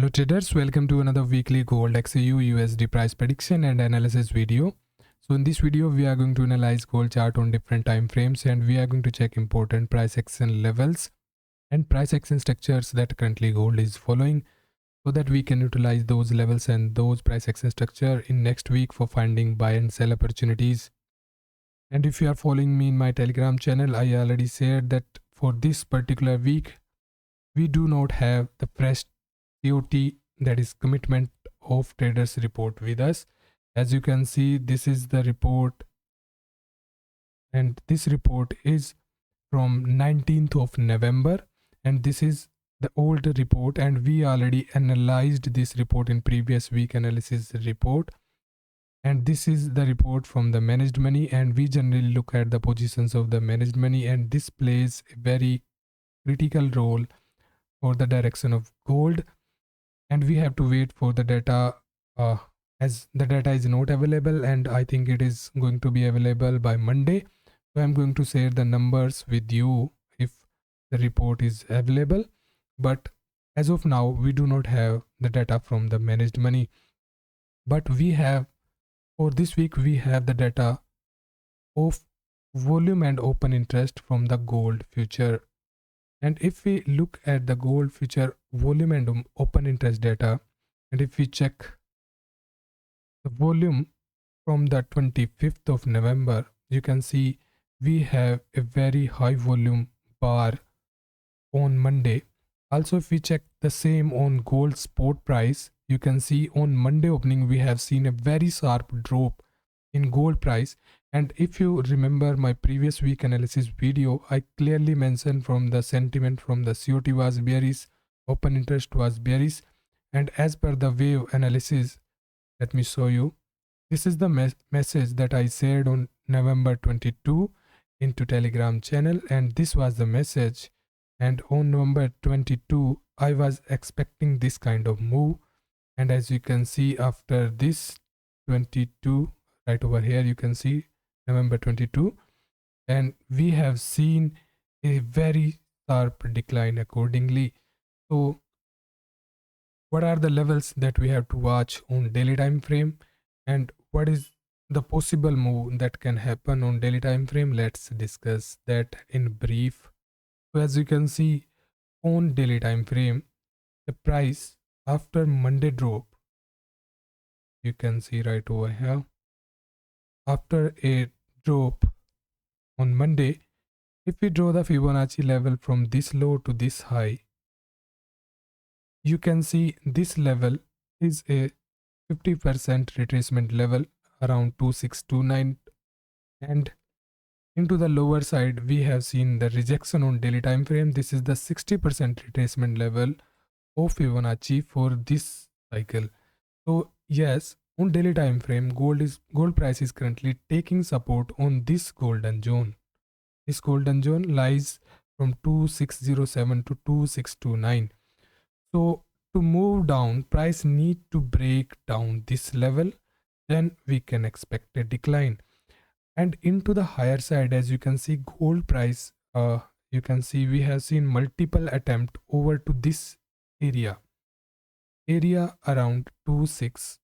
Hello traders, welcome to another weekly gold XAUUSD price prediction and analysis video. So in this video we are going to analyze gold chart on different time frames, and we are going to check important price action levels and price action structures that currently gold is following, so that we can utilize those levels and those price action structure in next week for finding buy and sell opportunities. And if you are following me in my Telegram channel, I already said that for this particular week we do not have the fresh COT, that is commitment of traders report, with us. As you can see, this is the report, and this report is from 19th of November, and this is the old report, and we already analyzed this report in previous week analysis report. And this is the report from the managed money, and we generally look at the positions of the managed money, and this plays a very critical role for the direction of gold. And we have to wait for the data, as the data is not available, and I think it is going to be available by Monday. So I'm going to share the numbers with you if the report is available, but as of now we do not have the data from the managed money. But we have, for this week, we have the data of volume and open interest from the gold future. And if we look at the gold future volume and open interest data, and if we check the volume from the 25th of November, you can see we have a very high volume bar on Monday. Also, if we check the same on gold spot price, you can see on Monday opening we have seen a very sharp drop in gold price. And if you remember my previous week analysis video, I clearly mentioned from the sentiment from the COT was bearish, open interest was bearish, and as per the wave analysis, let me show you. This is the message that I shared on November 22 into Telegram channel, and this was the message. And on November 22 I was expecting this kind of move, and as you can see, after this 22, right over here you can see November 22, and we have seen a very sharp decline accordingly. So what are the levels that we have to watch on daily time frame, and what is the possible move that can happen on daily time frame? Let's discuss that in brief. So as you can see, on daily time frame, the price after Monday drop, you can see right over here, after a drop on Monday, if we draw the Fibonacci level from this low to this high, you can see this level is a 50% retracement level around 2629, and into the lower side we have seen the rejection on daily time frame. This is the 60% retracement level of Fibonacci for this cycle. So yes, on daily time frame, gold price is currently taking support on this golden zone. This golden zone lies from 2607 to 2629. So to move down, price need to break down this level, then we can expect a decline. And into the higher side, as you can see, gold price, you can see we have seen multiple attempt over to this area around 2650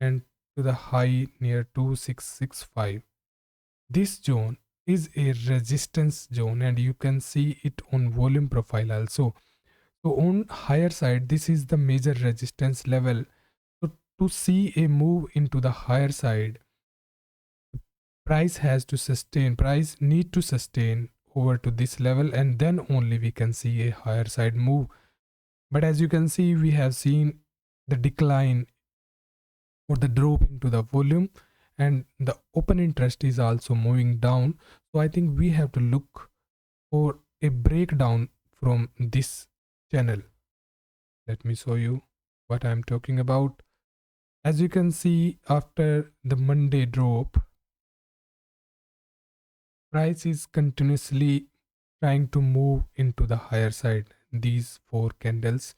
and to the high near 2665. This zone is a resistance zone, and you can see it on volume profile also. So on higher side, this is the major resistance level. So to see a move into the higher side, price need to sustain over to this level, and then only we can see a higher side move. But as you can see, we have seen the decline or the drop into the volume, and the open interest is also moving down. So I think we have to look for a breakdown from this channel. Let me show you what I'm talking about. As you can see, after the Monday drop, price is continuously trying to move into the higher side, these four candles.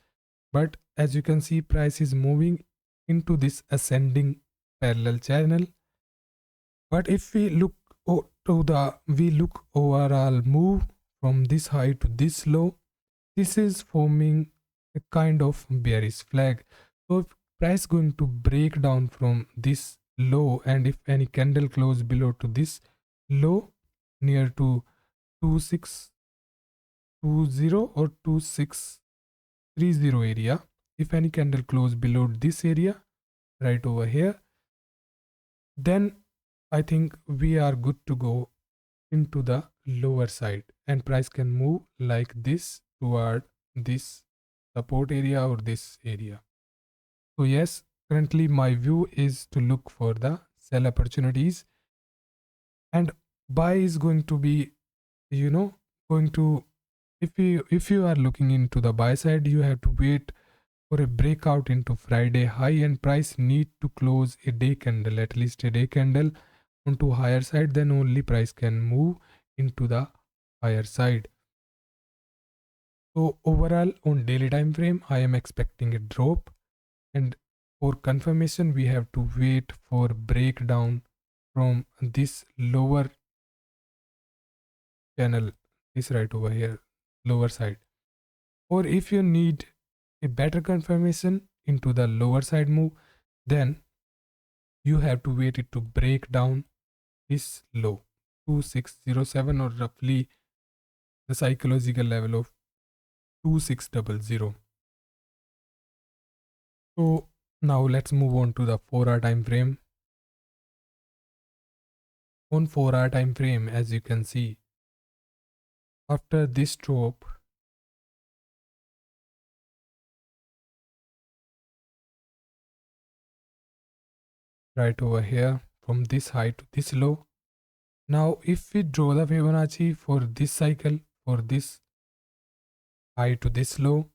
But as you can see, price is moving into this ascending parallel channel. But if we look overall move from this high to this low, this is forming a kind of bearish flag. So if price going to break down from this low, and if any candle close below to this low near to 2620 or 2630 area, if any candle close below this area right over here, then I think we are good to go into the lower side, and price can move like this toward this support area or this area. So yes, currently my view is to look for the sell opportunities, and buy is going to be, going to, if you are looking into the buy side, you have to wait for a breakout into Friday high, and price need to close a day candle, at least a day candle onto higher side, then only price can move into the higher side. So overall on daily time frame, I am expecting a drop, and for confirmation we have to wait for breakdown from this lower channel, this right over here, lower side. Or if you need a better confirmation into the lower side move, then you have to wait it to break down this low 2607, or roughly the psychological level of 2600. So now let's move on to the 4-hour time frame. On 4-hour time frame, as you can see, after this drop, right over here, from this high to this low, now if we draw the Fibonacci for this cycle, for this high to this low,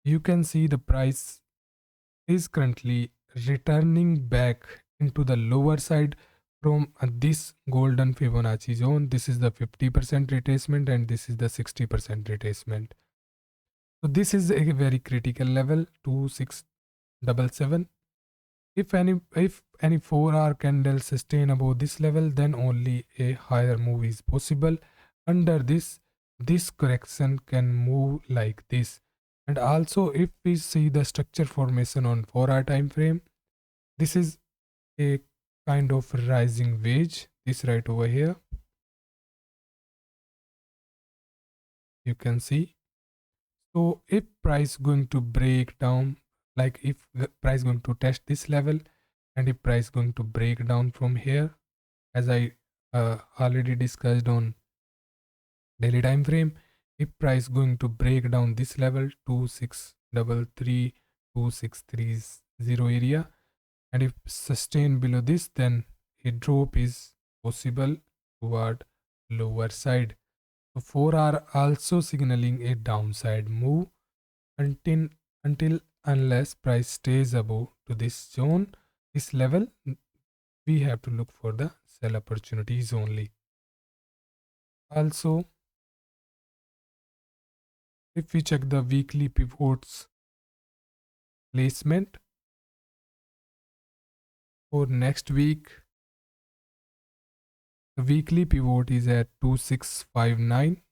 you can see the price is currently returning back into the lower side from this golden Fibonacci zone. This is the 50% retracement, and this is the 60% retracement. So this is a very critical level, 2677. If any 4-hour candle sustain above this level, then only a higher move is possible. Under this correction can move like this. And also if we see the structure formation on 4-hour time frame, this is a kind of rising wedge, this right over here, you can see. So if price going to break down, like if the price going to test this level, and if price going to break down from here, as I already discussed on daily time frame, if price going to break down this level 2633, 2630 area, and if sustain below this, then a drop is possible toward lower side. So 4 are also signaling a downside move until unless price stays above to this zone, this level, we have to look for the sell opportunities only. Also, if we check the weekly pivots placement for next week, the weekly pivot is at 2659,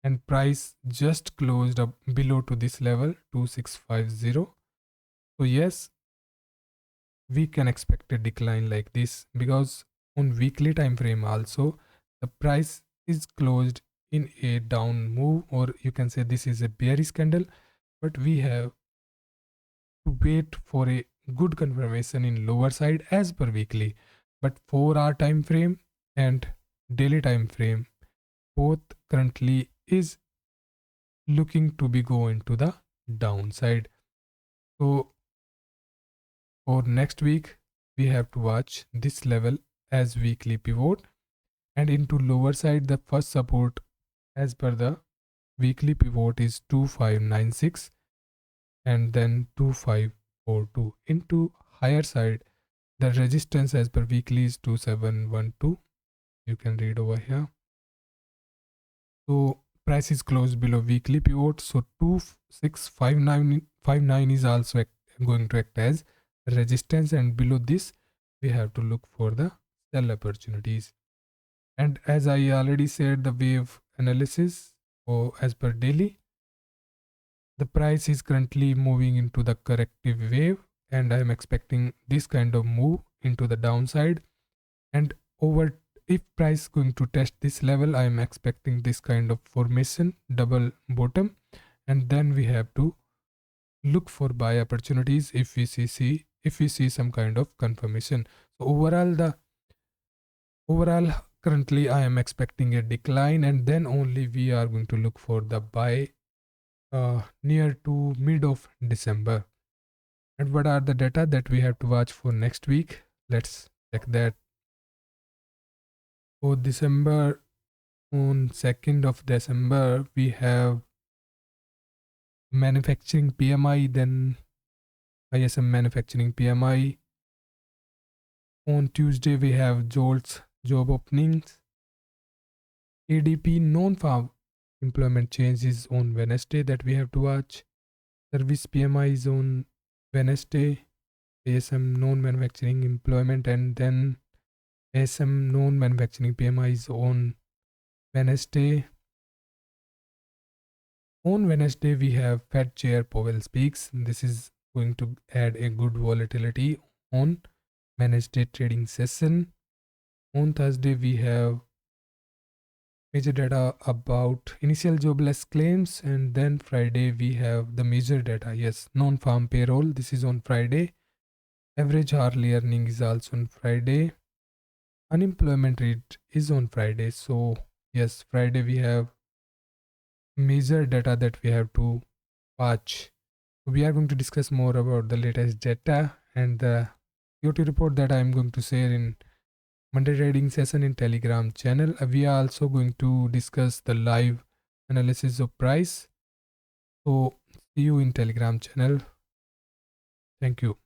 and price just closed up below to this level 2650. So yes, we can expect a decline like this, because on weekly time frame also the price is closed in a down move, or you can say this is a bearish candle, but we have to wait for a good confirmation in lower side as per weekly. But 4-hour time frame and daily time frame both currently is looking to be going to the downside. So for next week we have to watch this level as weekly pivot, and into lower side the first support as per the weekly pivot is 2596, and then 2542. Into higher side the resistance as per weekly is 2712, you can read over here. So price is closed below weekly pivot, so 2659 is also going to act as resistance, and below this we have to look for the sell opportunities. And as I already said, the wave analysis, or as per daily, The price is currently moving into the corrective wave, and I am expecting this kind of move into the downside. And over, if price going to test this level, I am expecting this kind of formation, double bottom, and then we have to look for buy opportunities if we see some kind of confirmation. So overall currently I am expecting a decline, and then only we are going to look for the buy near to mid of December. And what are the data that we have to watch for next week? Let's check that. For December, on 2nd of December, we have manufacturing PMI, then ISM manufacturing PMI. On Tuesday, we have JOLTS job openings. ADP non-farm employment changes on Wednesday that we have to watch. Service PMI is on Wednesday. ASM non-manufacturing employment, and then ASM non-manufacturing PMI is on Wednesday. On Wednesday, we have Fed Chair Powell speaks. This is going to add a good volatility on Wednesday trading session. On Thursday, we have major data about initial jobless claims, and then Friday we have the major data. Yes, non-farm payroll. This is on Friday. Average hourly earning is also on Friday. Unemployment rate is on Friday. So yes, Friday we have major data that we have to watch. We are going to discuss more about the latest data and the QT report that I am going to share in Monday trading session in Telegram channel. We are also going to discuss the live analysis of price. So see you in Telegram channel. Thank you.